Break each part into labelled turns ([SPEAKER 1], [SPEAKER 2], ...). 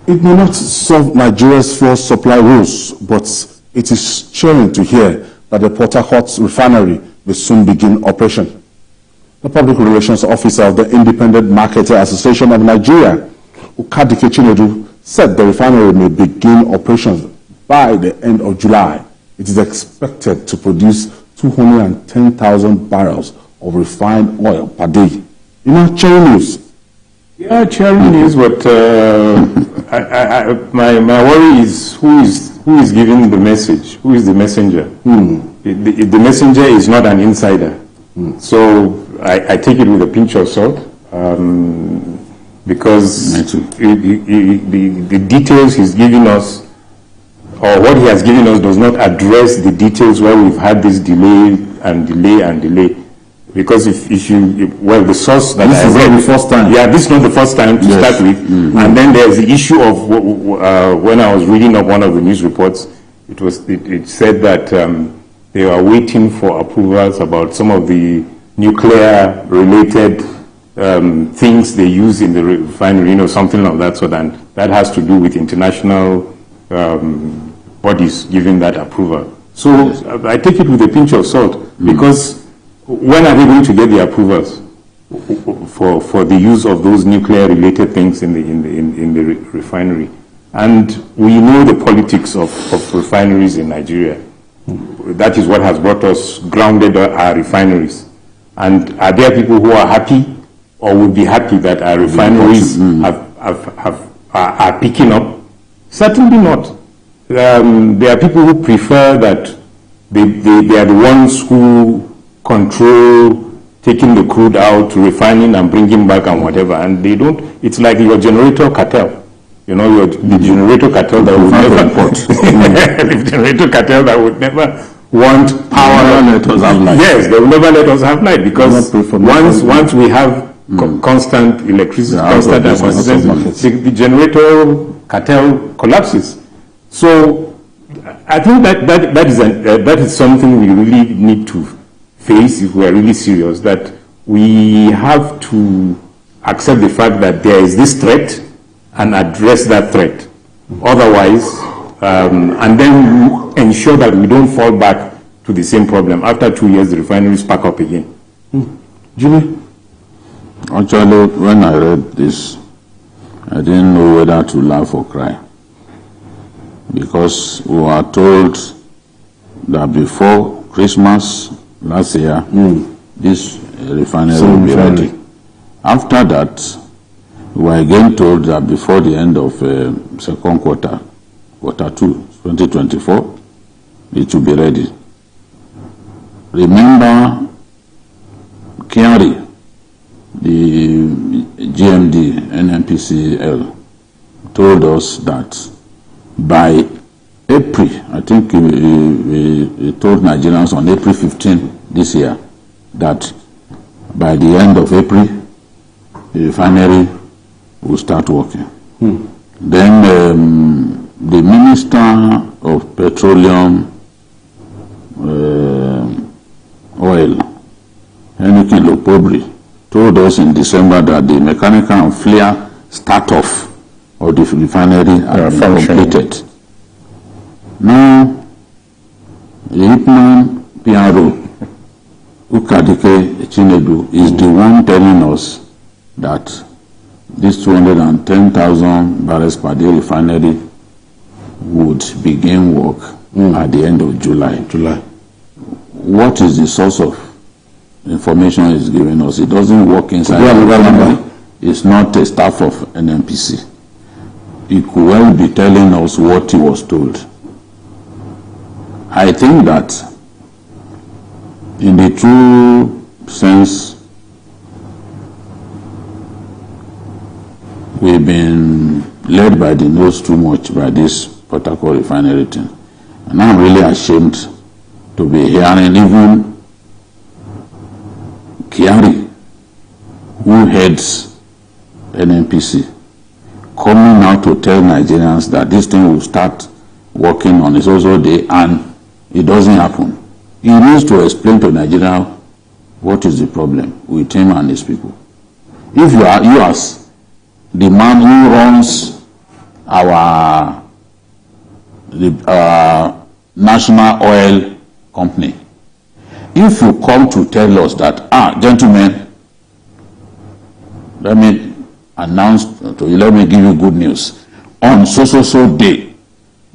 [SPEAKER 1] It may not solve Nigeria's fuel supply woes, but it is cheering to hear that the Port-Harcourt Refinery will soon begin operation. The Public Relations Officer of the Independent Marketer Association of Nigeria, Ukadike Chinedu, said the refinery may begin operations by the end of July. It is expected to produce 210,000 barrels of refined oil per day. You know, cheering news.
[SPEAKER 2] Yeah, cheering news, but my worry is who is giving the message? Who is the messenger? The messenger is not an insider. So I take it with a pinch of salt because the details he's giving us, or what he has given us, does not address the details where we've had this delay and delay and delay. Because the source that
[SPEAKER 1] this is not the first time.
[SPEAKER 2] Yeah, this is not the first time to start with. And then there's the issue of when I was reading up one of the news reports, it said that they were waiting for approvals about some of the nuclear-related things they use in the refinery, something of that sort, and that has to do with international bodies giving that approval. So I take it with a pinch of salt, because when are they going to get the approvals for the use of those nuclear-related things in the refinery? And we know the politics of refineries in Nigeria. That is what has brought us grounded our refineries. And are there people who are happy or would be happy that our refineries are picking up? Certainly not. There are people who prefer that they are the ones who control taking the crude out, refining and bringing back and whatever, and they don't. It's like your generator cartel. The generator cartel that would never the generator cartel that would never want power.
[SPEAKER 1] Let us have light.
[SPEAKER 2] Yes, they will never let us have light, because once we have constant electricity, constant and consistent, the generator cartel collapses. So I think that is something we really need to face if we are really serious, that we have to accept the fact that there is this threat and address that threat. Otherwise, and then ensure that we don't fall back to the same problem. After 2 years, the refineries pack up again.
[SPEAKER 1] Jimmy?
[SPEAKER 3] Actually, when I read this, I didn't know whether to laugh or cry. Because we were told that before Christmas last year, this refinery will be ready. After that, we were again told that before the end of second quarter 2, 2024, it will be ready. Remember, Kiari, the GMD, NNPCL, told us that by April, I think we told Nigerians on April 15 this year that by the end of April, the refinery will start working. Then the Minister of Petroleum, Oil, Henrique Lopobri, told us in December that the mechanical and flare start-off of the refinery had been completed. Now, the IPMAN PRO, Ukadike Chinedu, is the one telling us that this 210,000 barrels per day refinery would begin work at the end of July. What is the source of information he's giving us? It doesn't work inside the refinery. It's not a staff of NNPC. He could well be telling us what he was told. I think that in the true sense, we've been led by the nose too much by this Port-Harcourt refinery thing. And I'm really ashamed to be hearing even Kiari, who heads NNPC, coming out to tell Nigerians that this thing will start working on its own day, and it doesn't happen. He needs to explain to Nigeria what is the problem with him and his people. If you as the man who runs our national oil company. If you come to tell us that, gentlemen, let me announce to you, let me give you good news. On so day,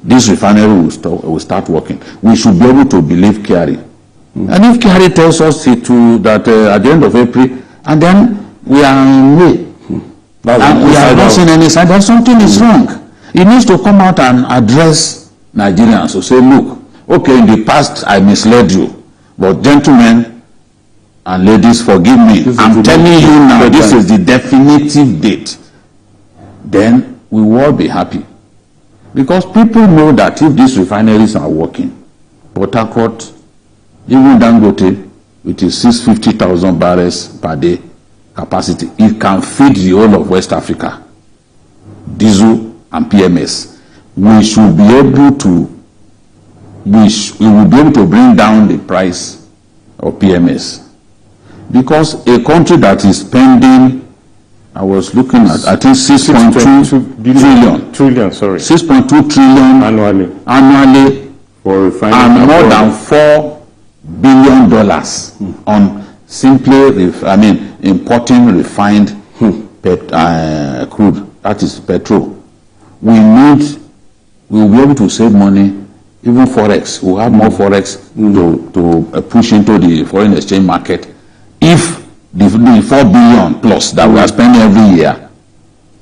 [SPEAKER 3] this refinery will start working. We should be able to believe Kyari. And if Kyari tells us that at the end of April, and then we are in May, and we are not seeing any sign, then something is wrong. He needs to come out and address Nigerians to say, look, okay, in the past I misled you, but gentlemen and ladies, forgive me. I'm telling you now, this is the definitive date. Then we will all be happy. Because people know that if these refineries are working, Port-Harcourt, even Dangote, with its 650,000 barrels per day capacity, it can feed the whole of West Africa, diesel and PMS. We should be able to, we will be able to bring down the price of PMS. Because a country that is spending, I was looking at, I think 6.2 trillion, 6.2 trillion annually
[SPEAKER 2] for refining,
[SPEAKER 3] and more than $4 billion on simply, importing refined crude, that is petrol. We will be able to save money, even Forex. We'll have more Forex to push into the foreign exchange market. If the 4 billion plus that we are spending every year,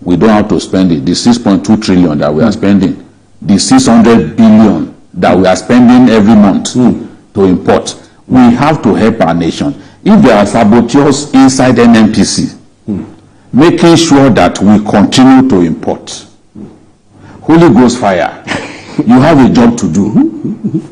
[SPEAKER 3] we don't have to spend it. The 6.2 trillion that we are spending, the 600 billion that we are spending every month to import, we have to help our nation. If there are saboteurs inside NNPC, making sure that we continue to import, Holy Ghost fire, you have a job to do.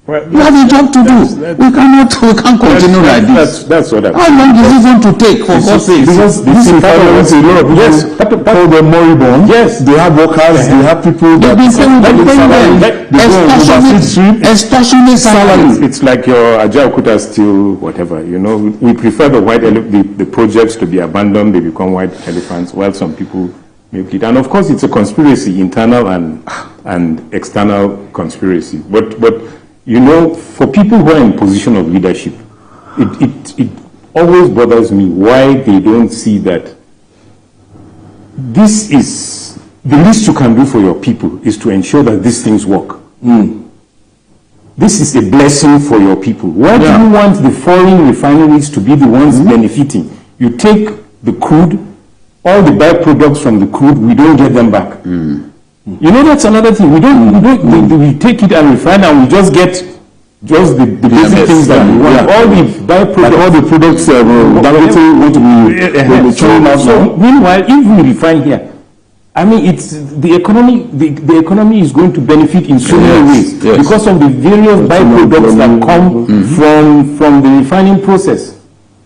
[SPEAKER 2] Well,
[SPEAKER 3] you have a job to do. We can't continue like this.
[SPEAKER 2] That's what I'm
[SPEAKER 3] How long is it going to take, for God's sake?
[SPEAKER 1] Because this is part of a lot of people call them moribund.
[SPEAKER 2] Yes.
[SPEAKER 1] They have workers, they have people that
[SPEAKER 3] especially salaries.
[SPEAKER 2] It's like your Ajaokuta steel, whatever. You know, we prefer the projects to be abandoned, they become white elephants, while some people make it. And of course, it's a conspiracy, internal and external conspiracy. But you know, for people who are in position of leadership, it always bothers me why they don't see that this is the least you can do for your people is to ensure that these things work. This is a blessing for your people. Why do you want the foreign refineries to be the ones benefiting? You take the crude, all the byproducts from the crude, we don't get them back. You know, that's another thing. We take it and refine and we just get the basic things that we want. All the byproducts, all the products that want to be churned out. So meanwhile, if we refine here, I mean, it's the economy. The economy is going to benefit in so many ways because of the various byproducts that come from the refining process.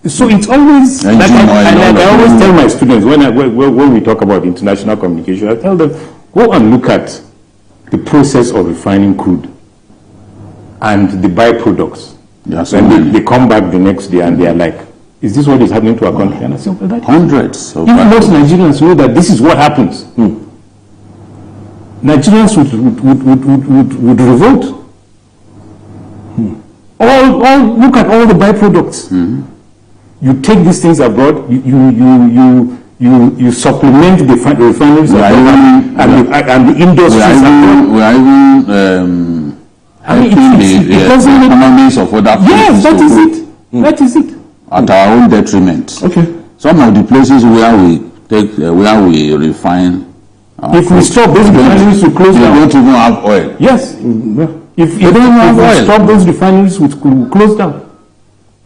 [SPEAKER 2] So it's always like I always tell my students when we talk about international communication, I tell them, go and look at the process of refining crude and the byproducts. And they come back the next day and they are like, is this what is happening to our country? And I say, well, that
[SPEAKER 3] hundreds.
[SPEAKER 2] Even most Nigerians know that this is what happens. Nigerians would revolt. Look at all the byproducts. You take these things abroad, you supplement the refineries and the industries.
[SPEAKER 3] We are even helping the economies of other places.
[SPEAKER 2] Yes, that is it. That is it.
[SPEAKER 3] At our own detriment.
[SPEAKER 1] Okay.
[SPEAKER 3] Some of the places where we refine.
[SPEAKER 2] If we stop those refineries, we close down.
[SPEAKER 3] They don't even have oil.
[SPEAKER 2] Yes. If they don't have oil, stop those refineries, we close down.